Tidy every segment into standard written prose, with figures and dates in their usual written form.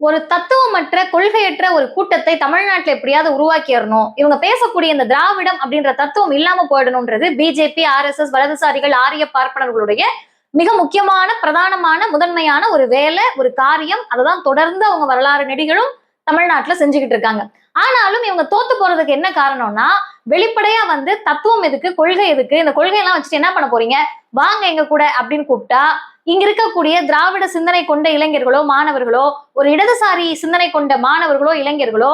ஒரு தத்துவமற்ற கொள்கையற்ற ஒரு கூட்டத்தை தமிழ்நாட்டுல எப்படியாவது உருவாக்கிடணும். இவங்க பேசக்கூடிய இந்த திராவிடம் அப்படின்ற தத்துவம் இல்லாம போயிடணும்ன்றது பிஜேபி, RSS, வலதுசாரிகள், ஆரிய பார்ப்பனர்களுடைய மிக முக்கியமான, பிரதானமான, முதன்மையான ஒரு வேலை, ஒரு காரியம். அததான் தொடர்ந்து அவங்க வரலாறு நெடிகளும் தமிழ்நாட்டுல செஞ்சுக்கிட்டு இருக்காங்க. ஆனாலும் இவங்க தோத்து போறதுக்கு என்ன காரணம்னா, வெளிப்படையா வந்து தத்துவம் எதுக்கு, கொள்கை எதுக்கு, இந்த கொள்கையெல்லாம் வச்சுட்டு என்ன பண்ண போறீங்க, வாங்க எங்க கூட அப்படின்னு கூப்பிட்டா இங்க இருக்கக்கூடிய திராவிட சிந்தனை கொண்ட இளைஞர்களோ மாணவர்களோ, ஒரு இடதுசாரி சிந்தனை கொண்ட மாணவர்களோ இளைஞர்களோ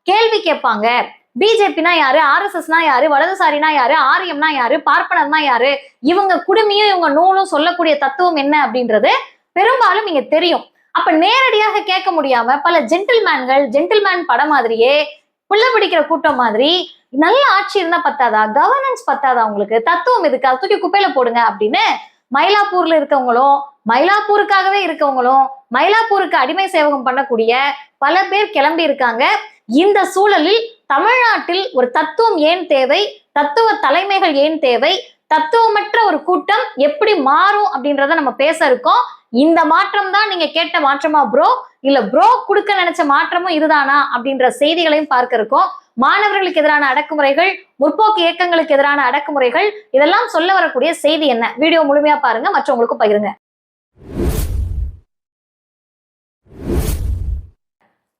கேள்வி கேட்பாங்க. பிஜேபினா யாரு, RSSனா யாரு, வலதுசாரினா யாரு, ஆரியம்னா யாரு, பார்ப்பனர்னா யாரு, இவங்க குடுமியும் இவங்க நூலும் சொல்லக்கூடிய தத்துவம் என்ன அப்படின்றது பெரும்பாலும் இங்க தெரியும். அப்ப நேரடியாக கேட்க முடியாம பல ஜென்டில்மேன் படம் மாதிரியே புள்ள பிடிக்கிற கூட்டம் மாதிரி நல்ல ஆட்சி இருந்தா பத்தாதா, கவர்னன்ஸ் பத்தாதா, உங்களுக்கு தத்துவம் எதுக்கு, அதை தூக்கி குப்பையில போடுங்க அப்படின்னு மயிலாப்பூர்ல இருக்கவங்களும், மயிலாப்பூருக்காகவே இருக்கவங்களும், மயிலாப்பூருக்கு அடிமை சேவகம் பண்ணக்கூடிய பல பேர் கிளம்பி இருக்காங்க. இந்த சூழலில் தமிழ்நாட்டில் ஒரு தத்துவம் ஏன் தேவை, தத்துவ தலைமைகள் ஏன் தேவை, தத்துவமற்ற ஒரு கூட்டம் எப்படி மாறும் அப்படின்றத நம்ம பேச இருக்கோம். இந்த மாற்றம் தான் நீங்க கேட்ட மாற்றமா ப்ரோ, இல்ல ப்ரோ கொடுக்க நினைச்ச மாற்றமும் இதுதானா அப்படின்ற செய்திகளையும் பார்க்க இருக்கோம். மாணவர்களுக்கு எதிரான அடக்குமுறைகள், முற்போக்கு இயக்கங்களுக்கு எதிரான அடக்குமுறைகள், இதெல்லாம் சொல்ல வரக்கூடிய செய்தி என்ன? வீடியோ முழுமையா பாருங்க, மற்றவங்களுக்கு பகிருங்க.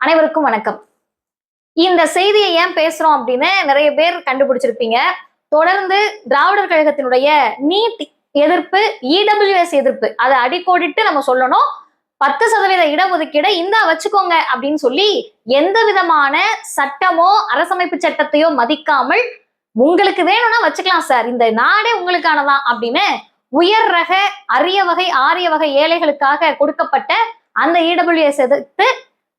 அனைவருக்கும் வணக்கம். இந்த செய்தியை ஏன் பேசுறோம் அப்படின்னு நிறைய பேர் கண்டுபிடிச்சிருப்பீங்க. தொடர்ந்து திராவிடர் கழகத்தினுடைய நீட் எதிர்ப்பு, EWS எதிர்ப்பு, அதை அடிக்கோடிட்டு நம்ம சொல்லணும். 10% இடஒதுக்கீடை இந்தா வச்சுக்கோங்க அப்படின்னு சொல்லி எந்த விதமான சட்டமோ அரசமைப்பு சட்டத்தையோ மதிக்காமல், உங்களுக்கு வேணும்னா வச்சுக்கலாம் சார், இந்த நாடே உங்களுக்கானதான் அப்படின்னு உயர் ரக அரிய வகை ஆரிய வகை ஏழைகளுக்காக கொடுக்கப்பட்ட அந்த EWS எதிர்த்து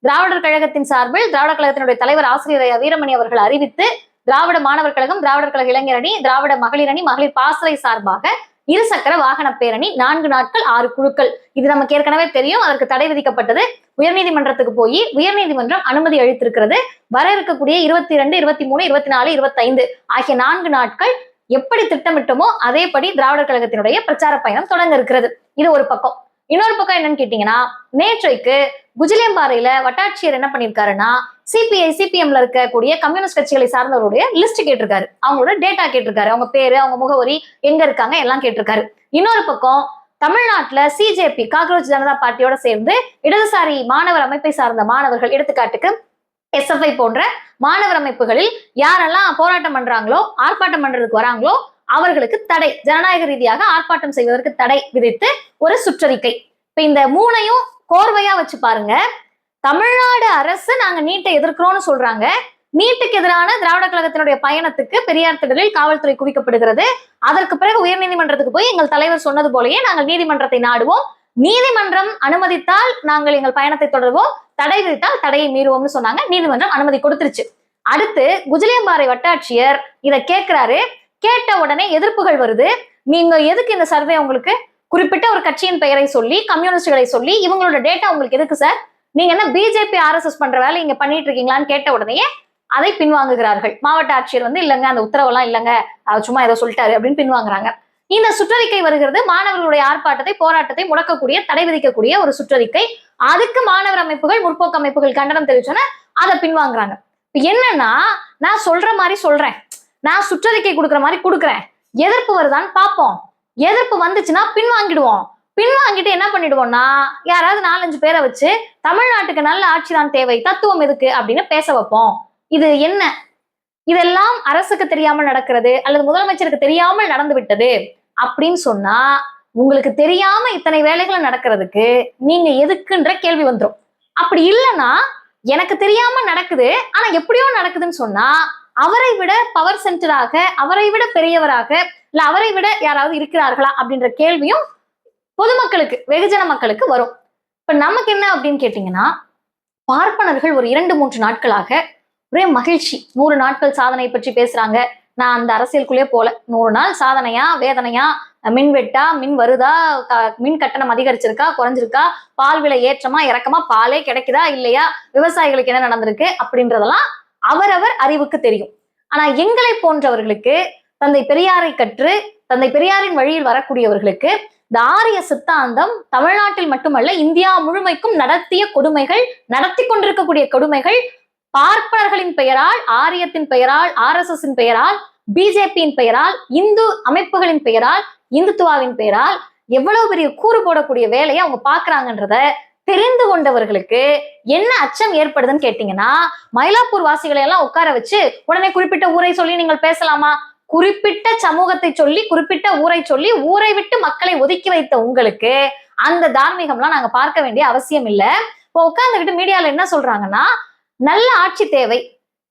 திராவிடர் கழகத்தின் சார்பில் திராவிடர் கழகத்தினுடைய தலைவர் ஆசிரியர் வீரமணி அவர்கள் அறிவித்து, திராவிட மாணவர் கழகம், திராவிடர் கழக இளைஞர் அணி, திராவிட மகளிர் அணி, மகளிர் பாசறை சார்பாக இருசக்கர வாகன பேரணி 4 நாட்கள் 6 குழுக்கள். இது நமக்கு ஏற்கனவே தெரியும். அதற்கு தடை விதிக்கப்பட்டது. உயர்நீதிமன்றத்துக்கு போய் உயர்நீதிமன்றம் அனுமதி அளித்திருக்கிறது. வர இருக்கக்கூடிய 22, 23, 24, 25 ஆகிய 4 நாட்கள் எப்படி திட்டமிட்டமோ அதேபடி திராவிடர் கழகத்தினுடைய பிரச்சார பயணம் தொடங்க இருக்கிறது. இது ஒரு பக்கம். இன்னொரு பக்கம் என்னன்னு கேட்டீங்கன்னா, நேற்றைக்கு குஜிலியம்பாறையில வட்டாட்சியர் என்ன பண்ணிருக்காருன்னா, CPI CPMல இருக்கக்கூடிய கம்யூனிஸ்ட் கட்சிகளை சார்ந்தவருடைய லிஸ்ட் கேட்டிருக்காரு, அவங்களோட டேட்டா கேட்டிருக்காரு, அவங்க பேரு, அவங்க முகவரி, எங்க இருக்காங்க எல்லாம் கேட்டிருக்காரு. இன்னொரு பக்கம் தமிழ்நாட்டுல CJP காக்ரோச் ஜனதா பார்ட்டியோட சேர்ந்து இடதுசாரி மாணவர் அமைப்பை சார்ந்த மாணவர்கள், எடுத்துக்காட்டுக்கு SFI போன்ற மாணவர் அமைப்புகளில் யாரெல்லாம் போராட்டம் பண்றாங்களோ, ஆர்ப்பாட்டம் பண்றதுக்கு வராங்களோ அவர்களுக்கு தடை, ஜனநாயக ரீதியாக ஆர்ப்பாட்டம் செய்வதற்கு தடை விதித்து ஒரு சுற்றறிக்கை. இப்ப இந்த 3ஐயும் கோர்வையா வச்சு பாருங்க. தமிழ்நாடு அரசு நாங்க நீட்டை எதிர்க்கிறோம்னு சொல்றாங்க. நீட்டுக்கு எதிரான திராவிட கழகத்தினுடைய பயணத்துக்கு பெரியார் திடலில் காவல்துறை குவிக்கப்படுகிறது. அதற்கு பிறகு உயர்நீதிமன்றத்துக்கு போய் எங்கள் தலைவர் சொன்னது போலயே நாங்கள் நீதிமன்றத்தை நாடுவோம், நீதிமன்றம் அனுமதித்தால் நாங்கள் எங்கள் பயணத்தை தொடர்வோம், தடை விதித்தால் தடையை மீறுவோம்னு சொன்னாங்க. நீதிமன்றம் அனுமதி கொடுத்துருச்சு. அடுத்து குஜிலியம்பாறை வட்டாட்சியர் இதை கேட்கிறாரு. கேட்ட உடனே எதிர்ப்புகள் வருது. நீங்க எதுக்கு இந்த சர்வே, உங்களுக்கு குறிப்பிட்ட ஒரு கட்சியின் பெயரை சொல்லி, கம்யூனிஸ்டுகளை சொல்லி, இவங்களோட டேட்டா உங்களுக்கு எதுக்கு சார், நீங்க என்ன பிஜேபி RSS பண்ற வேலை இங்க பண்ணிட்டு இருக்கீங்களான்னு கேட்ட உடனே அதை பின்வாங்குகிறார்கள். மாவட்ட ஆட்சியர் வந்து இல்லங்க, அந்த உத்தரவெல்லாம் இல்லங்க, அவர் சும்மா ஏதோ சொல்லிட்டாரு அப்படின்னு பின்வாங்குறாங்க. இந்த சுற்றறிக்கை வருகிறது. மாணவர்களுடைய ஆர்ப்பாட்டத்தை, போராட்டத்தை முடக்கக்கூடிய, தடை விதிக்கக்கூடிய ஒரு சுற்றறிக்கை. அதுக்கு மாணவர் அமைப்புகள், முற்போக்கு அமைப்புகள் கண்டனம் தெரிவிச்சோன்னா அதை பின்வாங்குறாங்க. என்னன்னா, நான் சொல்ற மாதிரி சொல்றேன், நான் சுற்றறிக்கை கொடுக்குற மாதிரி கொடுக்குறேன், எதிர்ப்பு வருதான்னு பார்ப்போம், எதிர்ப்பு வந்துச்சுன்னா பின்வாங்கிடுவோம், பின்வாங்கிட்டு என்ன பண்ணிடுவோம்னா யாராவது 4-5 பேரை வச்சு தமிழ்நாட்டுக்கு நல்ல ஆட்சி தான் தேவை, தத்துவம் எதுக்கு அப்படின்னு பேச வைப்போம். இது என்ன, இதெல்லாம் அரசுக்கு தெரியாமல் நடக்கிறது அல்லது முதலமைச்சருக்கு தெரியாமல் நடந்து விட்டது அப்படின்னு சொன்னா, உங்களுக்கு தெரியாம இத்தனை வேலைகள் நடக்கிறதுக்கு நீங்க எதுக்குன்ற கேள்வி வந்துடும். அப்படி இல்லைன்னா, எனக்கு தெரியாம நடக்குது ஆனா எப்படியோ நடக்குதுன்னு சொன்னா, அவரை விட பவர் சென்டராக, அவரை விட பெரியவராக, இல்ல அவரை விட யாராவது இருக்கிறார்களா அப்படின்ற கேள்வியும் பொதுமக்களுக்கு, வெகுஜன மக்களுக்கு வரும். இப்ப நமக்கு என்ன அப்படின்னு கேட்டீங்கன்னா, பார்ப்பனர்கள் ஒரு 2-3 நாட்களாக ஒரே மகிழ்ச்சி, 100 நாட்கள் சாதனை பற்றி பேசுறாங்க. நான் அந்த அரசியலுக்குள்ளே போல, 100 நாள் சாதனையா வேதனையா, மின் வெட்டா, மின் வருதா, மின் கட்டணம் அதிகரிச்சிருக்கா குறைஞ்சிருக்கா, பால் விலை ஏற்றமா இறக்கமா, பாலே கிடைக்குதா இல்லையா, விவசாயிகளுக்கு என்ன நடந்திருக்கு அப்படின்றதெல்லாம் அவரவர் அறிவுக்கு தெரியும். ஆனா எங்களை போன்றவர்களுக்கு, தந்தை பெரியாரை கற்று தந்தை பெரியாரின் வழியில் வரக்கூடியவர்களுக்கு இந்த ஆரிய சித்தாந்தம் தமிழ்நாட்டில் மட்டுமல்ல இந்தியா முழுமைக்கும் நடத்திய கொடுமைகள், நடத்தி கொண்டிருக்கக்கூடிய கொடுமைகள், பார்ப்பனர்களின் பெயரால், ஆரியத்தின் பெயரால், RSS பெயரால், பிஜேபியின் பெயரால், இந்து அமைப்புகளின் பெயரால், இந்துத்துவாவின் பெயரால் எவ்வளவு பெரிய கூறு போடக்கூடிய வேலையை அவங்க பாக்குறாங்கன்றத தெரிந்து கொண்டவர்களுக்கு என்ன அச்சம் ஏற்படுதுன்னு கேட்டீங்கன்னா, மயிலாப்பூர் வாசிகளை எல்லாம் உட்கார வச்சு உடனே குறிப்பிட்ட ஊரை சொல்லி நீங்கள் பேசலாமா? குறிப்பிட்ட சமூகத்தை சொல்லி, குறிப்பிட்ட ஊரை சொல்லி, ஊரை விட்டு மக்களை ஒதுக்கி வைத்த உங்களுக்கு அந்த தார்மீகம்லாம் நாங்க பார்க்க வேண்டிய அவசியம் இல்லை. இப்போ உட்கார்ந்துகிட்டு மீடியால என்ன சொல்றாங்கன்னா, நல்ல ஆட்சி தேவை,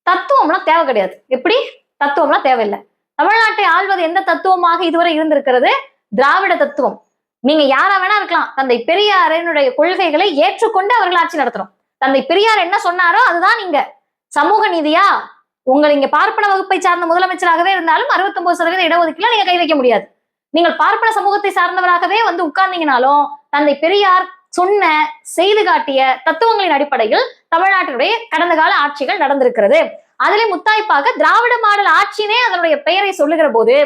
தத்துவம்லாம் தேவை கிடையாது. எப்படி? தத்துவம்லாம் தேவையில்லை. தமிழ்நாட்டை ஆள்வது எந்த தத்துவமாக இதுவரை இருந்திருக்கிறது? திராவிட தத்துவம். நீங்க யாரா வேணா இருக்கலாம், தந்தை பெரியாரினுடைய கொள்கைகளை ஏற்றுக்கொண்டு அவர்கள் ஆட்சி நடத்தணும். தந்தை பெரியார் என்ன சொன்னாரோ அதுதான் நீங்க சமூக நீதியா. உங்களை இங்க பார்ப்பன வகுப்பை சார்ந்த முதலமைச்சராகவே இருந்தாலும் 69% இடஒதுக்கீடுல நீங்க கை வைக்க முடியாது. நீங்கள் பார்ப்பன சமூகத்தை சார்ந்தவராகவே வந்து உட்கார்ந்தீங்கனாலும் தந்தை பெரியார் சொன்ன, செய்து காட்டிய தத்துவங்களின் அடிப்படையில் தமிழ்நாட்டினுடைய கடந்த கால ஆட்சிகள் நடந்திருக்கிறது. அதிலே முத்தாய்ப்பாக திராவிட மாடல் ஆட்சினே அதனுடைய பெயரை சொல்லுகிற போது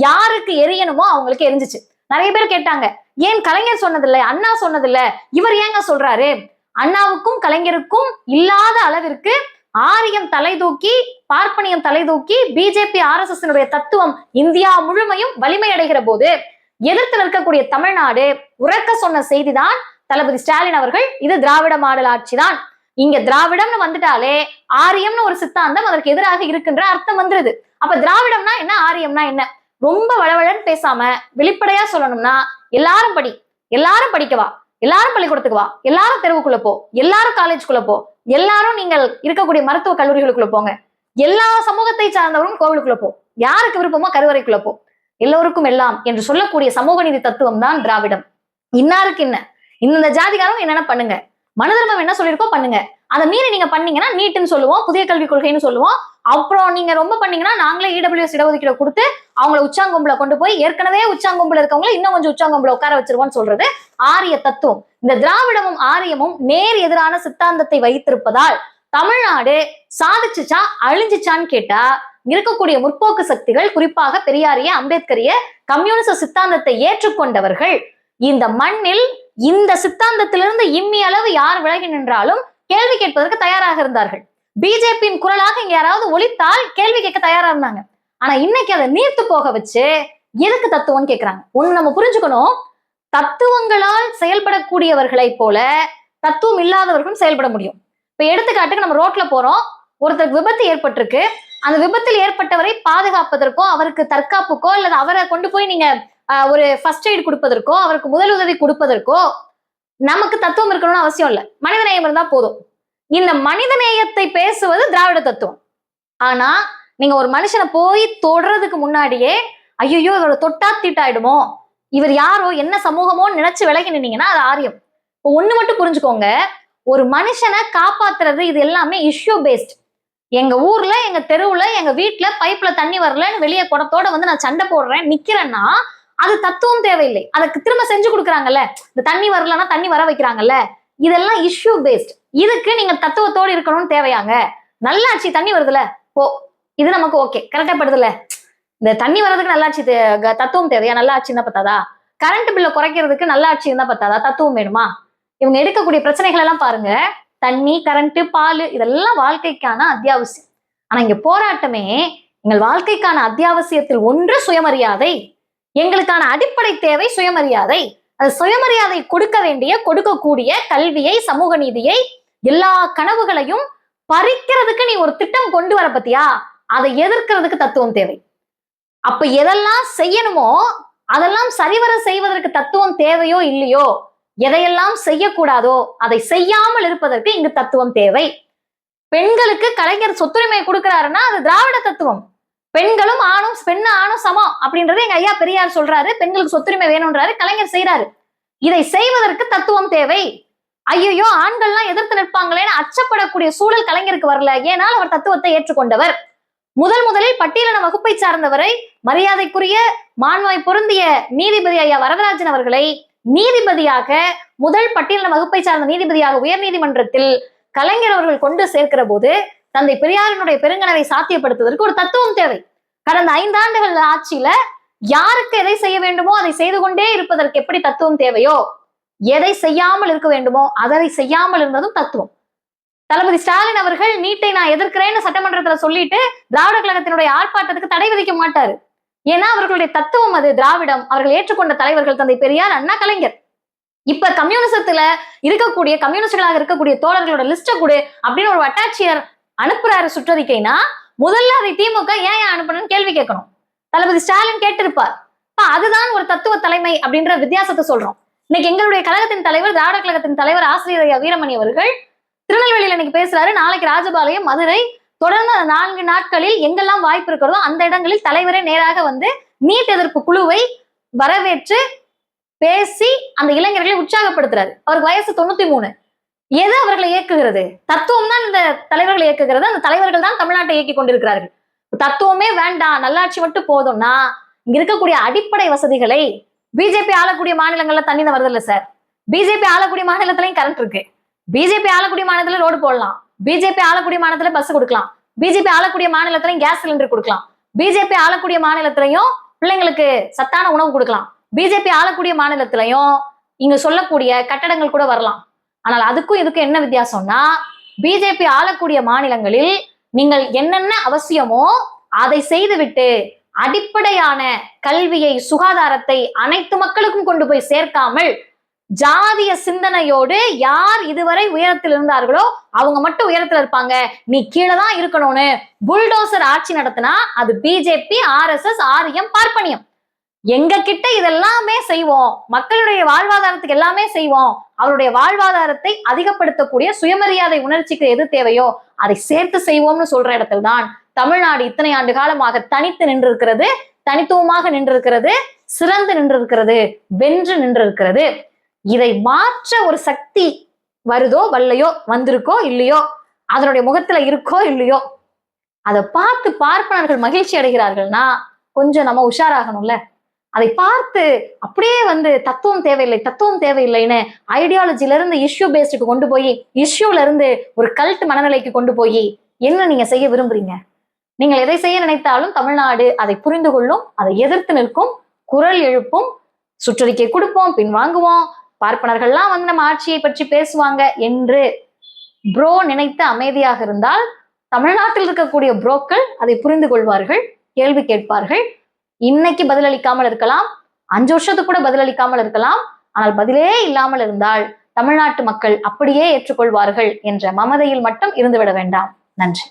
யாருக்கு எரியணுமோ அவங்களுக்கு எரிஞ்சிச்சு. நிறைய பேர் கேட்டாங்க, ஏன் கலைஞர் சொன்னதில்லை, அண்ணா சொன்னதில்லை, இவர் ஏங்க சொல்றாரு? அண்ணாவுக்கும் கலைஞருக்கும் இல்லாத அளவிற்கு ஆரியம் தலை தூக்கி, பார்ப்பனியம் தலை தூக்கி, பிஜேபி RSS தத்துவம் இந்தியா முழுமையும் வலிமை அடைகிற போது எதிர்த்து நிற்கக்கூடிய தமிழ்நாடு உறக்க சொன்ன செய்திதான் தளபதி ஸ்டாலின் அவர்கள், இது திராவிட மாடல் ஆட்சி தான். இங்க திராவிடம்னு வந்துட்டாலே ஆரியம்னு ஒரு சித்தாந்தம் அதற்கு எதிராக இருக்கின்ற அர்த்தம் வந்துருது. அப்ப திராவிடம்னா என்ன, ஆரியம்னா என்ன? ரொம்ப வளவளன்னு பேசாம வெளிப்படையா சொல்லணும்னா, எல்லாரும் படி, எல்லாரும் படிக்கவா, எல்லாரும் பள்ளிக்கூடத்துக்கு வா, எல்லாரும் தெருவுக்குள்ள போ, எல்லாரும் காலேஜுக்குள்ள போ, எல்லாரும் நீங்கள் இருக்கக்கூடிய மருத்துவ கல்லூரிகளுக்குள்ள போங்க, எல்லா சமூகத்தை சார்ந்தவரும் கோவிலுக்குள்ள போ, யாருக்கு விருப்பமோ கருவறைக்குள்ள போ, எல்லோருக்கும் எல்லாம் என்று சொல்லக்கூடிய சமூக நீதி தத்துவம் தான் திராவிடம். இன்னாருக்கு என்ன, இந்த ஜாதிகாரம் என்னென்ன பண்ணுங்க, மனு தர்மம் என்ன சொல்லியிருக்கோ பண்ணுங்க, அதை மீறி நீங்க பண்ணீங்கன்னா நீட்டுன்னு சொல்லுவோம், புதிய கல்விக் கொள்கைன்னு சொல்லுவோம். அப்புறம் நீங்க ரொம்ப பண்ணீங்கன்னா நாங்களே EWS இடஒதுக்கீடு கொடுத்து அவங்களை உச்சாங்கொம்புல கொண்டு போய், ஏற்கனவே உச்சாங்கொம்புல இருக்கவங்களை இன்னும் கொஞ்சம் உச்சாங்கொம்புல உட்கார வச்சிருவோம்னு சொல்றது ஆரிய தத்துவம். இந்த திராவிடமும் ஆரியமும் நேர் எதிரான சித்தாந்தத்தை வைத்திருப்பதால் தமிழ்நாடு சாதிச்சுச்சா அழிஞ்சிச்சான்னு கேட்டா, இருக்கக்கூடிய முற்போக்கு சக்திகள், குறிப்பாக பெரியாரிய, அம்பேத்கரிய, கம்யூனிச சித்தாந்தத்தை ஏற்றுக்கொண்டவர்கள் இந்த மண்ணில் இந்த சித்தாந்தத்திலிருந்து இம்மி அளவு யார் விலகி நின்றாலும் கேள்வி கேட்பதற்கு தயாராக இருந்தார்கள். பிஜேபியின் குரலாக இங்க யாராவது ஒலித்தால் கேள்வி கேட்க தயாரா இருந்தாங்க. ஆனா இன்னைக்கு அதை நீர்த்து போக வச்சு எதுக்கு தத்துவம்னு கேட்கிறாங்க. ஒண்ணு நம்ம புரிஞ்சுக்கணும், தத்துவங்களால் செயல்படக்கூடியவர்களை போல தத்துவம் இல்லாதவர்களும் செயல்பட முடியும். இப்ப எடுத்துக்காட்டுக்கு நம்ம ரோட்ல போறோம், ஒருத்தருக்கு விபத்து ஏற்பட்டிருக்கு, அந்த விபத்தில் ஏற்பட்டவரை பாதுகாப்பதற்கோ, அவருக்கு தற்காப்புக்கோ, அல்லது அவரை கொண்டு போய் நீங்க ஒரு ஃபர்ஸ்ட் எய்ட் கொடுப்பதற்கோ, அவருக்கு முதல் உதவி கொடுப்பதற்கோ நமக்கு தத்துவம் இருக்கணும்னு அவசியம் இல்லை, மனிதநேயம் இருந்தா போதும். இந்த மனிதநேயத்தை பேசுவது திராவிட தத்துவம். ஆனா நீங்க ஒரு மனுஷனை போய் தொடுறதுக்கு முன்னாடியே ஐயோ இவரோட தொட்டா தீட்டாயிடுமோ, இவர் யாரோ என்ன சமூகமோ நினைச்சு விலகி நின்னீங்கன்னா அது ஆரியம். இப்போ ஒண்ணு மட்டும் புரிஞ்சுக்கோங்க, ஒரு மனுஷனை காப்பாத்துறது இது எல்லாமே இஷ்யூ பேஸ்ட். எங்க ஊர்ல, எங்க தெருவுல, எங்க வீட்டுல பைப்ல தண்ணி வரலன்னு வெளியே குடத்தோட வந்து நான் சண்டை போடுறேன் நிக்கிறேன்னா அது தத்துவம் தேவையில்லை. அதுக்கு திரும்ப செஞ்சு கொடுக்குறாங்கல்ல, இந்த தண்ணி வரலன்னா தண்ணி வர வைக்கிறாங்கல்ல, இதெல்லாம் இஷ்யூ பேஸ்ட். இதுக்கு நீங்க தத்துவத்தோடு இருக்கணும்னு தேவையாங்க? நல்லாட்சி, தண்ணி வருதுல ஓ இது நமக்கு ஓகே, கரெக்டா படுதுல, இந்த தண்ணி வர்றதுக்கு நல்லாட்சி தத்துவம் தேவையா? நல்லாட்சி இருந்தா பத்தாதா? கரண்ட் பில்லை குறைக்கிறதுக்கு நல்லாட்சி இருந்தா பத்தாதா? தத்துவம் வேணுமா? இவங்க எடுக்கக்கூடிய பிரச்சனைகள் எல்லாம் பாருங்க, தண்ணி, கரண்ட், பால் இதெல்லாம் வாழ்க்கைக்கான அத்தியாவசியம். ஆனா இங்க போராட்டமே எங்கள் வாழ்க்கைக்கான அத்தியாவசியத்தில் ஒன்று சுயமரியாதை, எங்களுக்கான அடிப்படை தேவை சுயமரியாதை. அது சுயமரியாதை கொடுக்க வேண்டிய, கொடுக்கக்கூடிய கல்வியை, சமூக நீதியை, எல்லா கனவுகளையும் பறிக்கிறதுக்கு நீ ஒரு திட்டம் கொண்டு வர பத்தியா, அதை எதிர்க்கிறதுக்கு தத்துவம் தேவை. அப்ப எதெல்லாம் செய்யணுமோ அதெல்லாம் சரிவர செய்வதற்கு தத்துவம் தேவையோ இல்லையோ, எதையெல்லாம் செய்யக்கூடாதோ அதை செய்யாமல் இருப்பதற்கு இங்கு தத்துவம் தேவை. பெண்களுக்கு கலைஞர் சொத்துரிமை கொடுக்கிறாருன்னா அது திராவிட தத்துவம். பெண்களும் ஆணும், பெண்ணு ஆணும் சமம் அப்படின்றது எங்க ஐயா பெரியார் சொல்றாரு. பெண்களுக்கு சொத்துரிமை வேணும்ன்றாரு, கலைஞர் செய்யறாரு. இதை செய்வதற்கு தத்துவம் தேவை. ஐயோ ஆண்கள்லாம் எதிர்த்து நிற்பாங்களேன்னு அச்சப்படக்கூடிய சூழல் கலைஞருக்கு வரல. ஏனால் அவர் தத்துவத்தை ஏற்றுக்கொண்டவர். முதலில் பட்டியலின வகுப்பை சார்ந்தவரை, மரியாதைக்குரிய மாண்புமை பொருந்திய நீதிபதி ஐயா வரதராஜன் அவர்களை நீதிபதியாக, முதல் பட்டியலின வகுப்பை சார்ந்த நீதிபதியாக உயர் நீதிமன்றத்தில் கலைஞர் அவர்கள் கொண்டு சேர்க்கிற போது தந்தை பெரியாரினுடைய பெருங்கனவை சாத்தியப்படுத்துவதற்கு ஒரு தத்துவம் தேவை. கடந்த 5 ஆண்டுகள் ஆட்சியில யாருக்கு எதை செய்ய வேண்டுமோ அதை செய்து கொண்டே இருப்பதற்கு எப்படி தத்துவம் தேவையோ, எதை செய்யாமல் இருக்க வேண்டுமோ அதை செய்யாமல் இருந்ததும் தத்துவம். தளபதி ஸ்டாலின் அவர்கள் நீட்டை நான் எதிர்க்கிறேன்னு சட்டமன்றத்துல சொல்லிட்டு திராவிட கழகத்தினுடைய ஆர்ப்பாட்டத்துக்கு தடை விதிக்க மாட்டாரு. ஏன்னா அவர்களுடைய தத்துவம் அது திராவிடம். அவர்கள் ஏற்றுக்கொண்ட தலைவர்கள் தந்தை பெரியார், அண்ணா, கலைஞர். இப்ப கம்யூனிசத்துல இருக்கக்கூடிய கம்யூனிஸ்டுகளாக இருக்கக்கூடிய தோழர்களோட லிஸ்ட கொடு அப்படின்னு ஒரு வட்டாட்சியர் அனுப்புறாரு சுற்றறிக்கைனா, முதல்ல அதை திமுக ஏன் அனுப்பணும்னு கேள்வி கேட்கணும். தளபதி ஸ்டாலின் கேட்டிருப்பார். அதுதான் ஒரு தத்துவ தலைமை அப்படின்ற வித்தியாசத்தை சொல்றோம். இன்னைக்கு எங்களுடைய கழகத்தின் தலைவர், திராவிட கழகத்தின் தலைவர் ஆசிரியர் ஐயா வீரமணி அவர்கள் திருநெல்வேலியில இன்னைக்கு பேசுறாரு. நாளைக்கு ராஜபாளையம், மதுரை, தொடர்ந்து 4 நாட்களில் எங்கெல்லாம் வாய்ப்பு இருக்கிறதோ அந்த இடங்களில் தலைவரே நேராக வந்து நீட் எதிர்ப்பு குழுவை வரவேற்று பேசி அந்த இளைஞர்களை உற்சாகப்படுத்துறாரு. அவருக்கு வயசு 93. எது அவர்களை இயக்குகிறது? தத்துவம் தான் இந்த தலைவர்களை இயக்குகிறது. அந்த தலைவர்கள் தான் தமிழ்நாட்டை இயக்கி கொண்டிருக்கிறார்கள். தத்துவமே வேண்டாம், நல்லாட்சி மட்டும் போதும்னா இங்க இருக்கக்கூடிய அடிப்படை வசதிகளை பிஜேபி ஆளக்கூடிய மாநிலங்கள்ல தண்ணி தான் வருது இல்ல சார். பிஜேபி ஆளக்கூடிய மாநிலத்திலையும் கரண்ட் இருக்கு. பிஜேபி ஆளக்கூடிய மாநிலத்துல ரோடு போடலாம். பிஜேபி ஆளக்கூடிய மாநிலத்துல பஸ் கொடுக்கலாம். பிஜேபி ஆளக்கூடிய மாநிலத்திலையும் கேஸ் சிலிண்டர் கொடுக்கலாம். பிஜேபி ஆளக்கூடிய மாநிலத்திலையும் பிள்ளைங்களுக்கு சத்தான உணவு கொடுக்கலாம். பிஜேபி ஆளக்கூடிய மாநிலத்திலையும் இங்க சொல்லக்கூடிய கட்டடங்கள் கூட வரலாம். ஆனால் அதுக்கும் இதுக்கும் என்ன வித்தியாசம்னா, பிஜேபி ஆளக்கூடிய மாநிலங்களில் நீங்கள் என்னென்ன அவசியமோ அதை செய்துவிட்டு அடிப்படையான கல்வியை, சுகாதாரத்தை அனைத்து மக்களுக்கும் கொண்டு போய் சேர்க்காமல் ஜாதிய சிந்தனையோடு யார் இதுவரை உயரத்தில் இருந்தார்களோ அவங்க மட்டும் உயரத்துல இருப்பாங்க, நீ கீழே தான் இருக்கணும்னு புல்டோசர் ஆட்சி நடத்தினா அது பிஜேபி, ஆர்எஸ்எஸ், ஆரியம், பார்ப்பனியம். எங்க கிட்ட இதெல்லாமே செய்வோம், மக்களுடைய வாழ்வாதாரத்துக்கு எல்லாமே செய்வோம், அவருடைய வாழ்வாதாரத்தை அதிகப்படுத்தக்கூடிய சுயமரியாதை உணர்ச்சிக்கு எது தேவையோ அதை சேர்த்து செய்வோம்னு சொல்ற இடத்துல தான் தமிழ்நாடு இத்தனை ஆண்டு காலமாக தனித்து நின்றிருக்கிறது, தனித்துவமாக நின்றிருக்கிறது, சிறந்து நின்றிருக்கிறது, வென்று நின்றிருக்கிறது. இதை மாற்ற ஒரு சக்தி வருதோ வரலையோ, வந்திருக்கோ இல்லையோ, அதனுடைய முகத்துல இருக்கோ இல்லையோ, அதை பார்த்து பார்ப்பனர்கள் மகிழ்ச்சி அடைகிறார்கள்னா கொஞ்சம் நம்ம உஷாராகணும்ல. அதை பார்த்து அப்படியே வந்து தத்துவம் தேவையில்லை, தத்துவம் தேவையில்லைன்னு ஐடியாலஜில இருந்து இஷ்யூ பேஸ்டுக்கு கொண்டு போய், இஷ்யூல இருந்து ஒரு கல்ட் மனநிலைக்கு கொண்டு போய் என்ன நீங்க செய்ய விரும்புறீங்க? நீங்கள் எதை செய்ய நினைத்தாலும் தமிழ்நாடு அதை புரிந்து கொள்ளும், அதை எதிர்த்து நிற்கும், குரல் எழுப்பும், சுற்றறிக்கை கொடுப்போம், பின் வாங்குவோம், பார்ப்பனர்கள்லாம் வந்து நம்ம ஆட்சியை பற்றி பேசுவாங்க என்று ப்ரோ நினைத்து அமைதியாக இருந்தால் தமிழ்நாட்டில் இருக்கக்கூடிய ப்ரோக்கள் அதை புரிந்து கொள்வார்கள், கேள்வி கேட்பார்கள். இன்னைக்கு பதிலளிக்காமல் இருக்கலாம், 5 வருஷத்துக்கு கூட பதிலளிக்காமல் இருக்கலாம். ஆனால் பதிலே இல்லாமல் இருந்தால் தமிழ்நாட்டு மக்கள் அப்படியே ஏற்றுக்கொள்வார்கள் என்ற மமதையில் மட்டும் இருந்துவிட வேண்டாம். நன்றி.